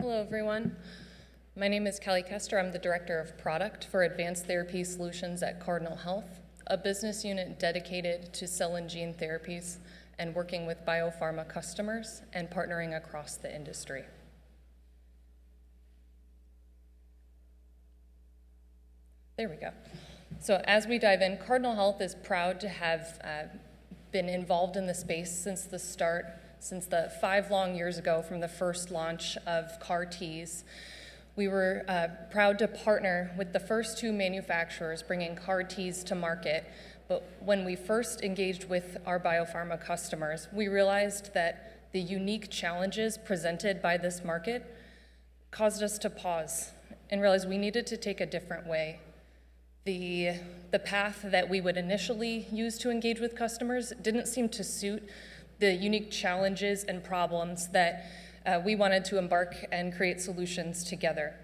Hello, everyone. My name is Kester. I'm the Director of Product for Advanced Therapy Solutions at Cardinal Health, a business unit dedicated to cell and gene therapies and working with biopharma customers and partnering across the industry. There we go. So as we dive in, Cardinal Health is proud to have been involved in the space since the start, since the 5 long years ago from the first launch of CAR-Ts. We were proud to partner with the first 2 manufacturers bringing CAR-Ts to market. But when we first engaged with our biopharma customers, we realized that the unique challenges presented by this market caused us to pause and realize we needed to take a different way. The path that we would initially use to engage with customers didn't seem to suit the unique challenges and problems that we wanted to embark and create solutions together.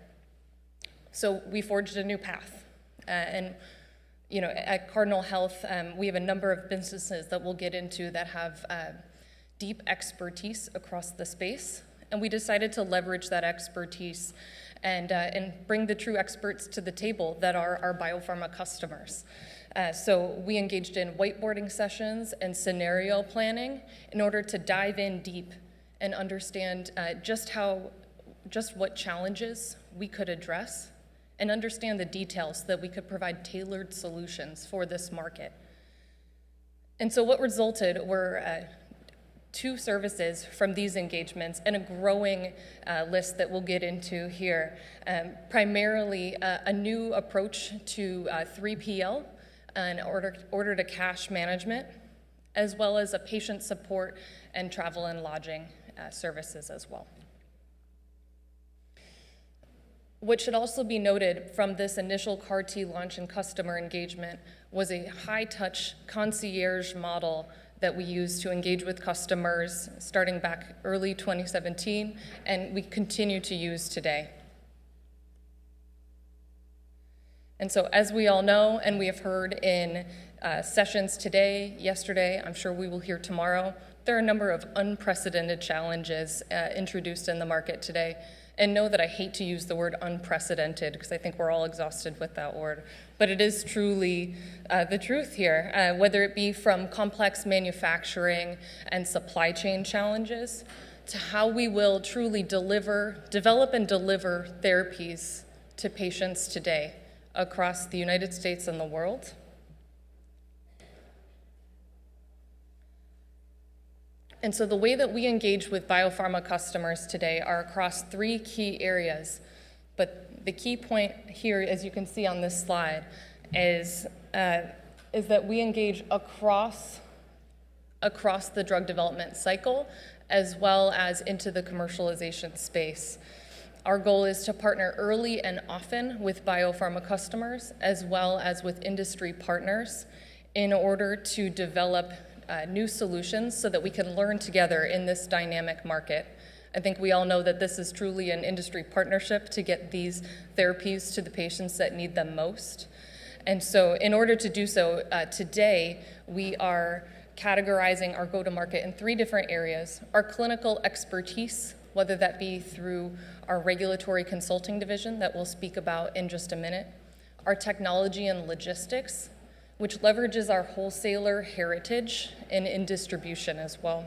So we forged a new path. And at Cardinal Health, we have a number of businesses that we'll get into that have deep expertise across the space. And we decided to leverage that expertise and bring the true experts to the table that are our biopharma customers. So we engaged in whiteboarding sessions and scenario planning in order to dive in deep and understand just what challenges we could address and understand the details so that we could provide tailored solutions for this market. And so what resulted were 2 services from these engagements and a growing list that we'll get into here. Primarily a new approach to 3PL and order to cash management, as well as a patient support and travel and lodging services as well. What should also be noted from this initial CAR-T launch and customer engagement was a high-touch concierge model that we used to engage with customers starting back early 2017, and we continue to use today. And so as we all know, and we have heard in sessions today, yesterday, I'm sure we will hear tomorrow, there are a number of unprecedented challenges introduced in the market today. And know that I hate to use the word unprecedented because I think we're all exhausted with that word. But it is truly the truth here, whether it be from complex manufacturing and supply chain challenges to how we will truly develop and deliver therapies to patients today across the United States and the world. And so the way that we engage with biopharma customers today are across 3 key areas. But the key point here, as you can see on this slide, is that we engage across the drug development cycle as well as into the commercialization space. Our goal is to partner early and often with biopharma customers as well as with industry partners in order to develop new solutions so that we can learn together in this dynamic market. I think we all know that this is truly an industry partnership to get these therapies to the patients that need them most. And so in order to do so, today we are categorizing our go-to-market in 3 different areas. Our clinical expertise, whether that be through our regulatory consulting division that we'll speak about in just a minute, our technology and logistics, which leverages our wholesaler heritage and in distribution as well.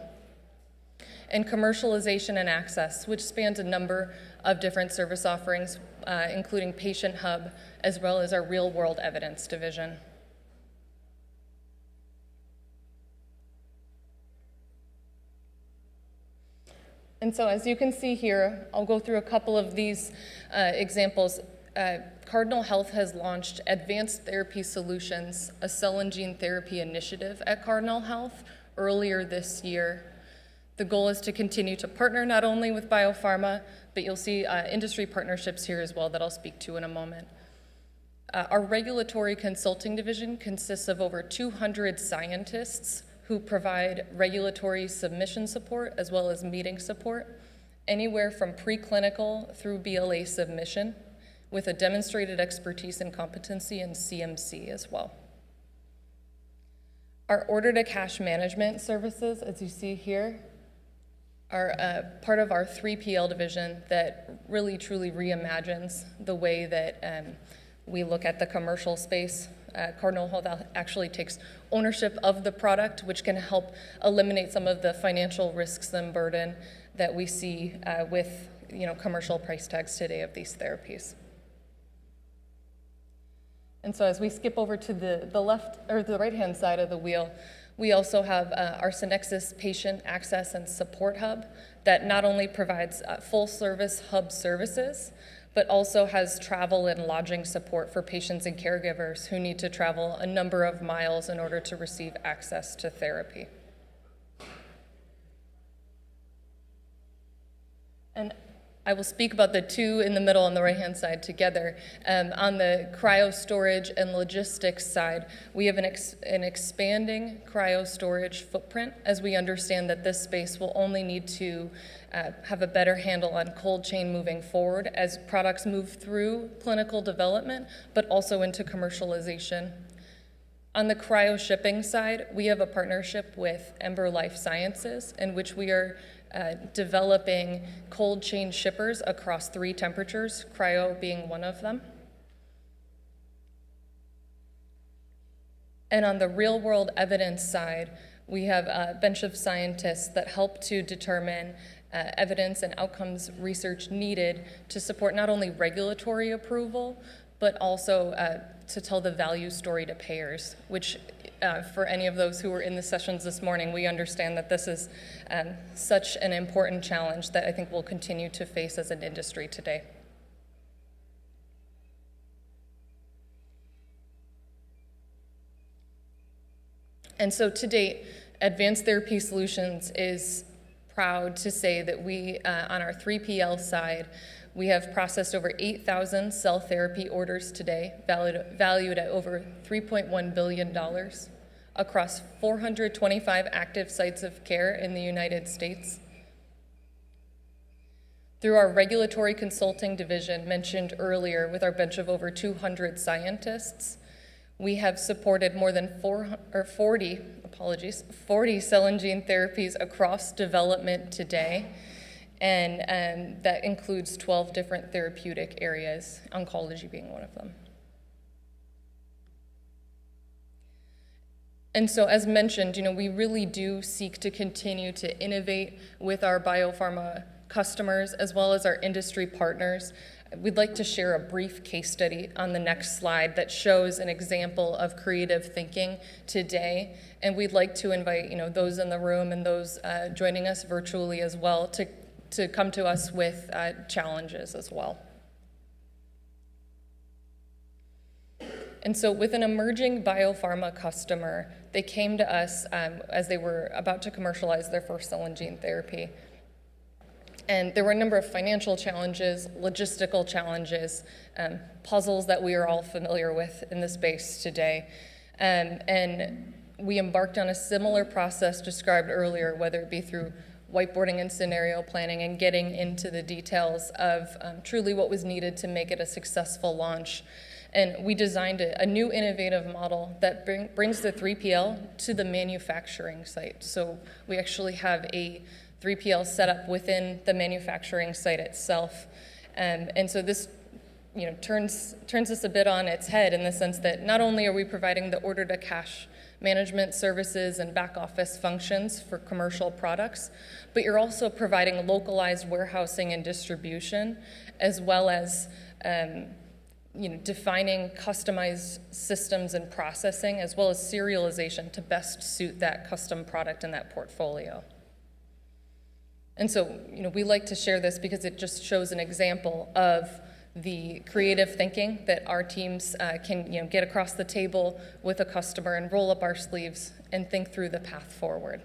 And commercialization and access, which spans a number of different service offerings, including Patient Hub, as well as our real-world evidence division. And so as you can see here, I'll go through a couple of these examples. Cardinal Health has launched Advanced Therapy Solutions, a cell and gene therapy initiative at Cardinal Health earlier this year. The goal is to continue to partner not only with biopharma, but you'll see industry partnerships here as well that I'll speak to in a moment. Our regulatory consulting division consists of over 200 scientists who provide regulatory submission support as well as meeting support, anywhere from preclinical through BLA submission, with a demonstrated expertise and competency in CMC as well. Our order-to-cash management services, as you see here, are part of our 3PL division that really truly reimagines the way that we look at the commercial space. Cardinal Health actually takes ownership of the product, which can help eliminate some of the financial risks and burden that we see with commercial price tags today of these therapies. And so as we skip over to the left or the right-hand side of the wheel, we also have our Synexus Patient Access and Support Hub that not only provides full-service hub services, but also has travel and lodging support for patients and caregivers who need to travel a number of miles in order to receive access to therapy. And I will speak about the two in the middle on the right-hand side together. On the cryo storage and logistics side, we have an expanding cryo storage footprint as we understand that this space will only need to have a better handle on cold chain moving forward as products move through clinical development, but also into commercialization. On the cryo shipping side, we have a partnership with Ember Life Sciences in which we are developing cold chain shippers across 3 temperatures, cryo being one of them. And on the real-world evidence side, we have a bench of scientists that help to determine evidence and outcomes research needed to support not only regulatory approval, but also to tell the value story to payers, which for any of those who were in the sessions this morning, we understand that this is such an important challenge that I think we'll continue to face as an industry today. And so to date, Advanced Therapy Solutions is proud to say that we, on our 3PL side, we have processed over 8,000 cell therapy orders today, valued at over $3.1 billion across 425 active sites of care in the United States. Through our regulatory consulting division mentioned earlier with our bench of over 200 scientists, we have supported more than 40 cell and gene therapies across development today. And that includes 12 different therapeutic areas, oncology being one of them. And so as mentioned, we really do seek to continue to innovate with our biopharma customers as well as our industry partners. We'd like to share a brief case study on the next slide that shows an example of creative thinking today. And we'd like to invite those in the room and those joining us virtually as well to come to us with challenges as well. And so with an emerging biopharma customer, they came to us as they were about to commercialize their first cell and gene therapy. And there were a number of financial challenges, logistical challenges, puzzles that we are all familiar with in the space today. And we embarked on a similar process described earlier, whether it be through whiteboarding and scenario planning and getting into the details of truly what was needed to make it a successful launch. And we designed a new innovative model that brings the 3PL to the manufacturing site. So we actually have a 3PL set up within the manufacturing site itself. And so this turns this a bit on its head in the sense that not only are we providing the order-to-cash management services and back office functions for commercial products, but you're also providing localized warehousing and distribution, as well as defining customized systems and processing, as well as serialization to best suit that custom product in that portfolio. And so, we like to share this because it just shows an example of the creative thinking that our teams can get across the table with a customer and roll up our sleeves and think through the path forward.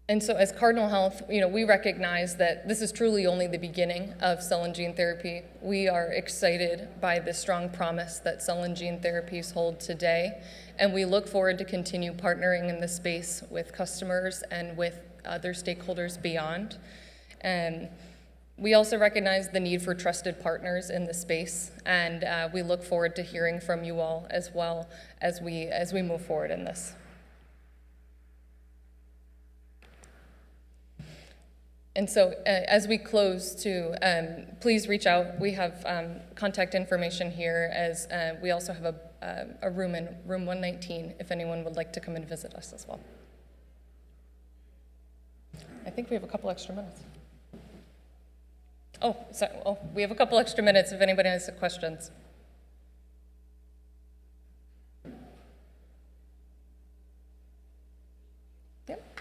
And so as Cardinal Health, we recognize that this is truly only the beginning of cell and gene therapy. We are excited by the strong promise that cell and gene therapies hold today, and we look forward to continue partnering in this space with customers and with other stakeholders beyond. We also recognize the need for trusted partners in the space, and we look forward to hearing from you all as well as we move forward in this. And so as we close too, please reach out. We have contact information here, as we also have a room in room 119 if anyone would like to come and visit us as well. I think we have a couple extra minutes. Oh, sorry. Oh, we have a couple extra minutes if anybody has questions. Yep.